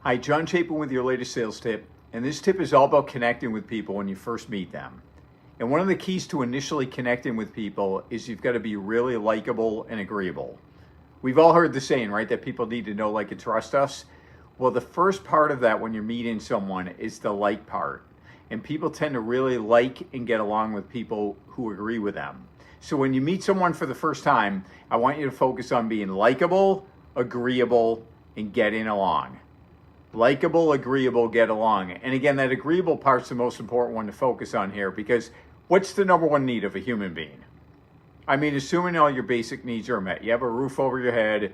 Hi, John Chapin with your latest sales tip. And this tip is all about connecting with people when you first meet them. And one of the keys to initially connecting with people is you've got to be really likable and agreeable. We've all heard the saying, right, that people need to know, like, and trust us. Well, the first part of that when you're meeting someone is the like part. And people tend to really like and get along with people who agree with them. So when you meet someone for the first time, I want you to focus on being likable, agreeable, and getting along. Likable, agreeable, get along. And again, that agreeable part's the most important one to focus on here, because what's the number one need of a human being? I mean, assuming all your basic needs are met. You have a roof over your head,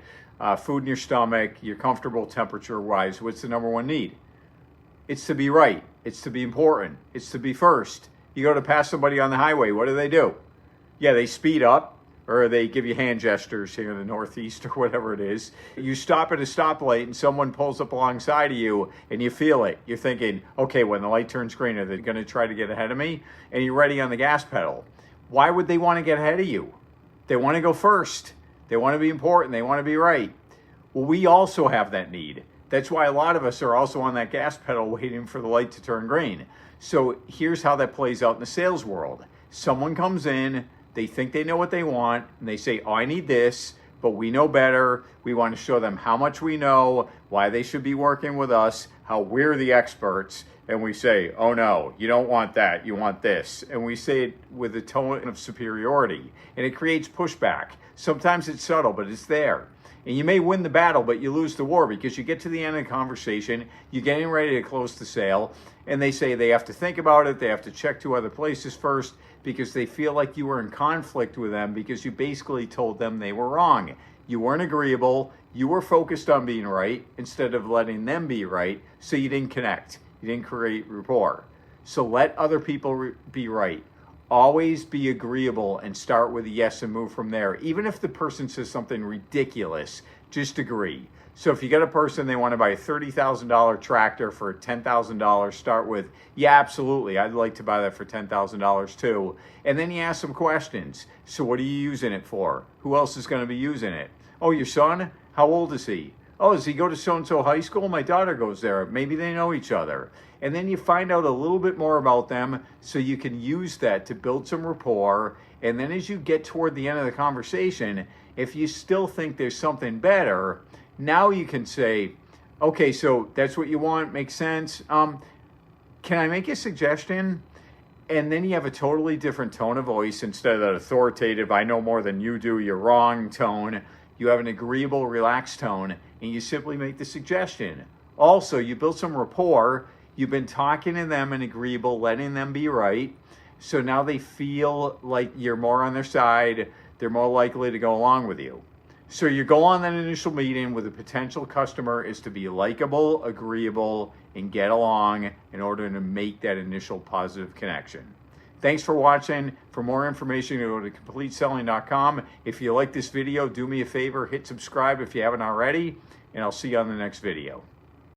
food in your stomach, you're comfortable temperature-wise. What's the number one need? It's to be right. It's to be important. It's to be first. You go to pass somebody on the highway, what do? Yeah, they speed up, or they give you hand gestures here in the Northeast or whatever it is. You stop at a stoplight and someone pulls up alongside of you and you feel it. You're thinking, okay, when the light turns green, are they gonna try to get ahead of me? And you're ready on the gas pedal. Why would they wanna get ahead of you? They wanna go first. They wanna be important, they wanna be right. Well, we also have that need. That's why a lot of us are also on that gas pedal waiting for the light to turn green. So here's how that plays out in the sales world. Someone comes in, they think they know what they want, and they say, oh, I need this, but we know better. We want to show them how much we know, why they should be working with us, how we're the experts. And we say, oh no, you don't want that, you want this. And we say it with a tone of superiority, and it creates pushback. Sometimes it's subtle, but it's there. And you may win the battle, but you lose the war, because you get to the end of the conversation, you're getting ready to close the sale, and they say they have to think about it, they have to check 2 other places first, because they feel like you were in conflict with them because you basically told them they were wrong. You weren't agreeable, you were focused on being right instead of letting them be right, so you didn't connect, you didn't create rapport. So let other people be right. Always be agreeable and start with a yes and move from there. Even if the person says something ridiculous, just agree. So if you get a person, they want to buy a $30,000 tractor for $10,000, start with, yeah, absolutely, I'd like to buy that for $10,000 too. And then you ask some questions. So what are you using it for? Who else is going to be using it? Oh, your son? How old is he? Oh, does he go to so-and-so high school? My daughter goes there. Maybe they know each other. And then you find out a little bit more about them so you can use that to build some rapport. And then as you get toward the end of the conversation, if you still think there's something better, now you can say, okay, so that's what you want, makes sense. Can I make a suggestion? And then you have a totally different tone of voice instead of that authoritative, I know more than you do, you're wrong tone. You have an agreeable, relaxed tone, and you simply make the suggestion. Also, you build some rapport. You've been talking to them and agreeable, letting them be right. So now they feel like you're more on their side. They're more likely to go along with you. So your goal on that initial meeting with a potential customer is to be likable, agreeable, and get along in order to make that initial positive connection. Thanks for watching. For more information, go to CompleteSelling.com. If you like this video, do me a favor, hit subscribe if you haven't already, and I'll see you on the next video.